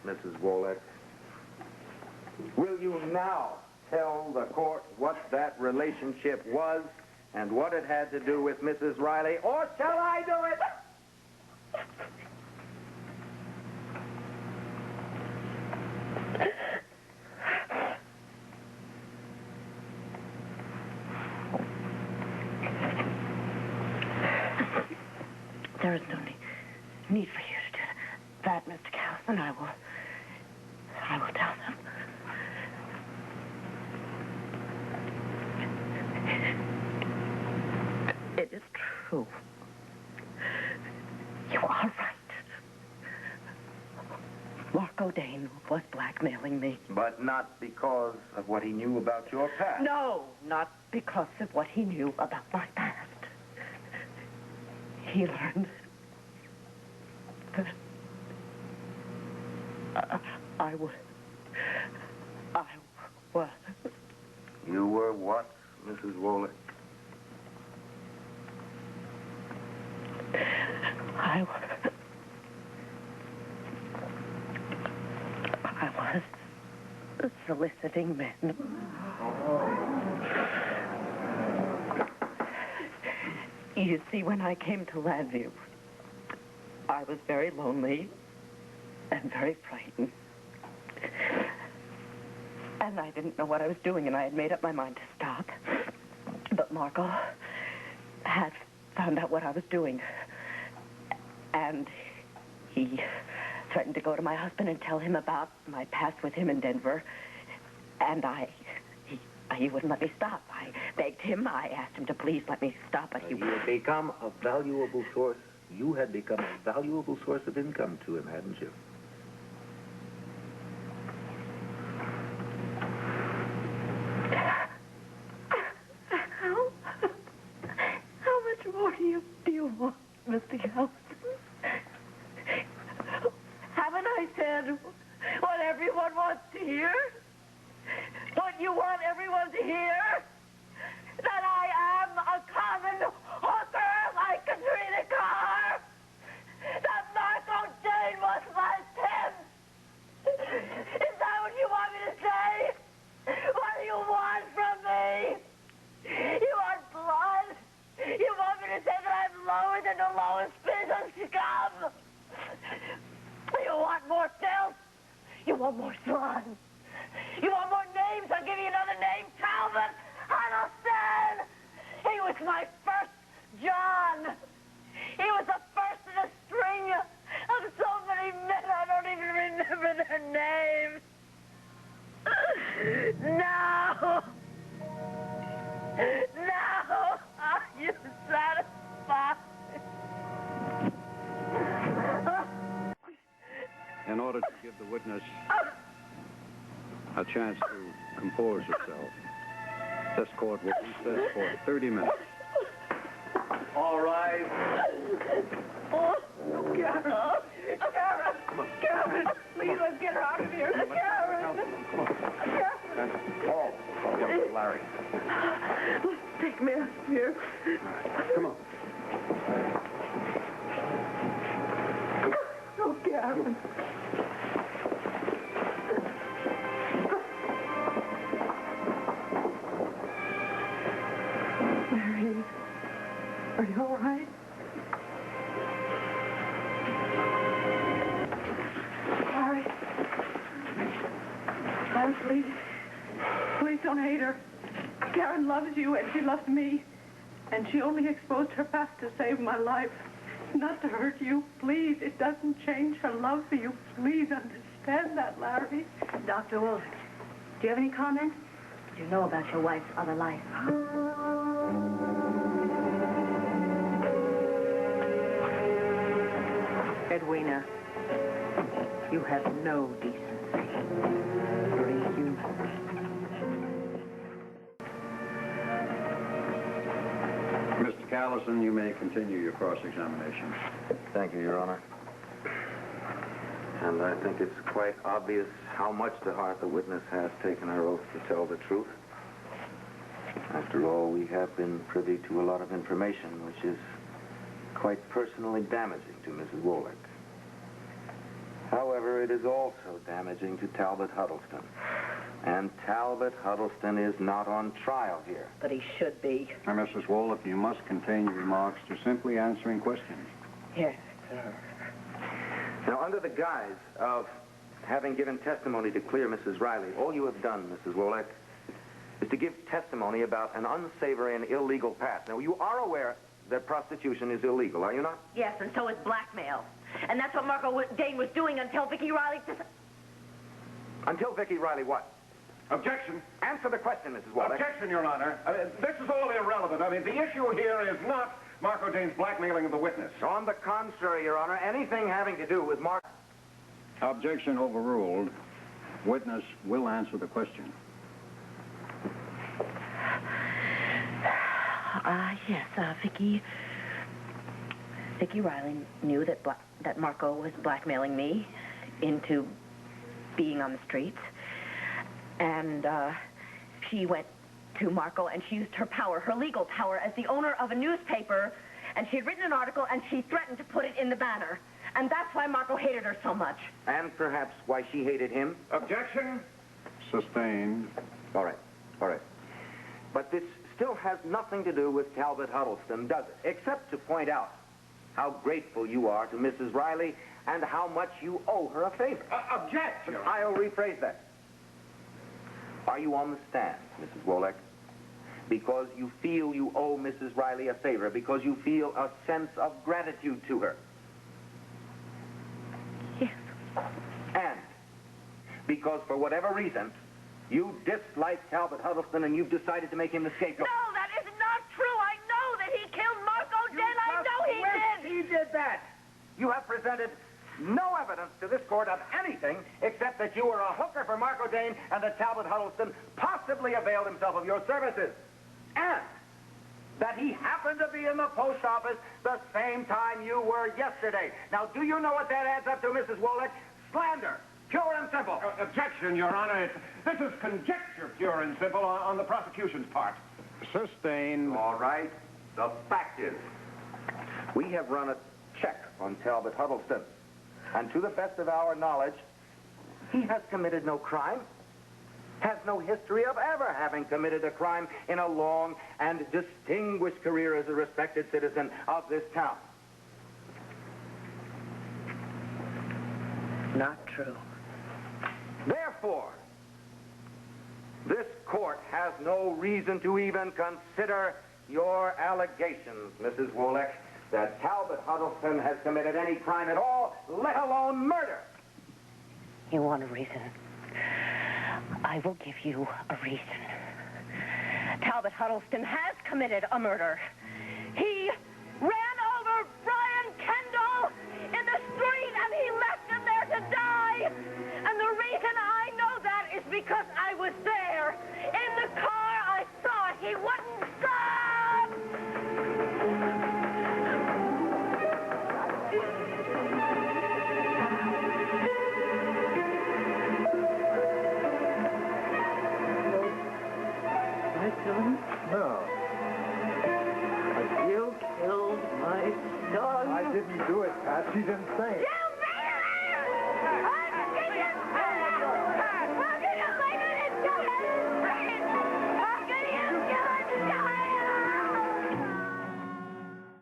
Mrs. Wolek. Will you now tell the court what that relationship was and what it had to do with Mrs. Riley, or shall I do it? There is no need for you to do that, Mr. Callison. I will tell them. It is true. You are right. Mark O'Dane was blackmailing me. But not because of what he knew about your past. No, not because of what he knew about my past. He learned that I was. You were what, Mrs. Wolek? I was soliciting men. You see, when I came to Landview, I was very lonely and very frightened. And I didn't know what I was doing, and I had made up my mind to stop. But Marco had found out what I was doing. And he threatened to go to my husband and tell him about my past with him in Denver. And he wouldn't let me stop. I begged him. I asked him to please let me stop, but he... You had become a valuable source. You had become a valuable source of income to him, hadn't you? How much more do you want, Mr. Callison? Haven't I said what everyone wants to hear? What you want everyone to hear? That I am a common hooker like Katrina Carr? That Mark O'Dane was my pimp? Is that what you want me to say? What do you want from me? You want blood? You want me to say that I'm lower than the lowest piece of scum? You want more filth? You want more slime? You want more names? I'll give you another name. Talbot Huddleston. He was my first John. He was the first in a string of so many men I don't even remember their names. No. No. Are you satisfied? In order to give the witness a chance to compose herself, this court will recess for 30 minutes. All right. Karen, please, let's get her out of here. Karen. Oh, Larry. Take me out of here. Come on. Oh, Karen. Larry, are you all right? Larry. Larry, please don't hate her. Karen loves you and she loves me. And she only exposed her past to save my life. Not to hurt you. Please, it doesn't change her love for you. Please understand that, Larry. Dr. Wolf, do you have any comment? What do you know about your wife's other life? Edwina, you have no decency for a human. Mr. Callison, you may continue your cross-examination. Thank you, Your Honor. And I think it's quite obvious how much to heart the witness has taken her oath to tell the truth. After all, we have been privy to a lot of information which is quite personally damaging to Mrs. Wolek. However, it is also damaging to Talbot Huddleston. And Talbot Huddleston is not on trial here. But he should be. Now, Mrs. Wallach, you must contain your remarks to simply answering questions. Yes, sir. Now, under the guise of having given testimony to clear Mrs. Riley, all you have done, Mrs. Wallach, is to give testimony about an unsavory and illegal past. Now, you are aware that prostitution is illegal, are you not? Yes, and so is blackmail. And that's what Marco Dane was doing until Vicky Riley... Until Vicky Riley what? Objection. Answer the question, Mrs. Wallach. Objection, Your Honor. This is all irrelevant. The issue here is not Marco Dane's blackmailing of the witness. On the contrary, Your Honor, anything having to do with Objection overruled. Witness will answer the question. Yes, Vicky Riley knew that Marco was blackmailing me into being on the streets. And, she went to Marco and she used her power, her legal power, as the owner of a newspaper, and she had written an article and she threatened to put it in the banner. And that's why Marco hated her so much. And perhaps why she hated him? Objection. Sustained. All right. But this still has nothing to do with Talbot Huddleston, does it? Except to point out how grateful you are to Mrs. Riley and how much you owe her a favor. Objection. I'll rephrase that. Are you on the stand, Mrs. Wallach? Because you feel you owe Mrs. Riley a favor, because you feel a sense of gratitude to her. Yes. And because for whatever reason, you dislike Talbot Huddleston and you've decided to make him the scapegoat. No, that is not true. I know that he killed Marco Dane. I know he did. He did that. You have presented no evidence to this court of anything except that you were a hooker for Marco Dane and that Talbot Huddleston possibly availed himself of your services. And that he happened to be in the post office the same time you were yesterday. Now, do you know what that adds up to, Mrs. Wallach? Slander. Pure and simple. Objection, Your Honor. This is conjecture, pure and simple, on the prosecution's part. Sustained. All right. The fact is, we have run a check on Talbot Huddleston. And to the best of our knowledge, he has committed no crime, has no history of ever having committed a crime in a long and distinguished career as a respected citizen of this town. Not true. Therefore, this court has no reason to even consider your allegations, Mrs. Wallach, that Talbot Huddleston has committed any crime at all, let alone murder. You want a reason? I will give you a reason. Talbot Huddleston has committed a murder. He ran over Brian Kendall in the street and he left him there to die. And the reason I know that is because I was there. In the car, I saw it. He wouldn't stop. No. You killed my son. I didn't do it, Pat. She's insane. You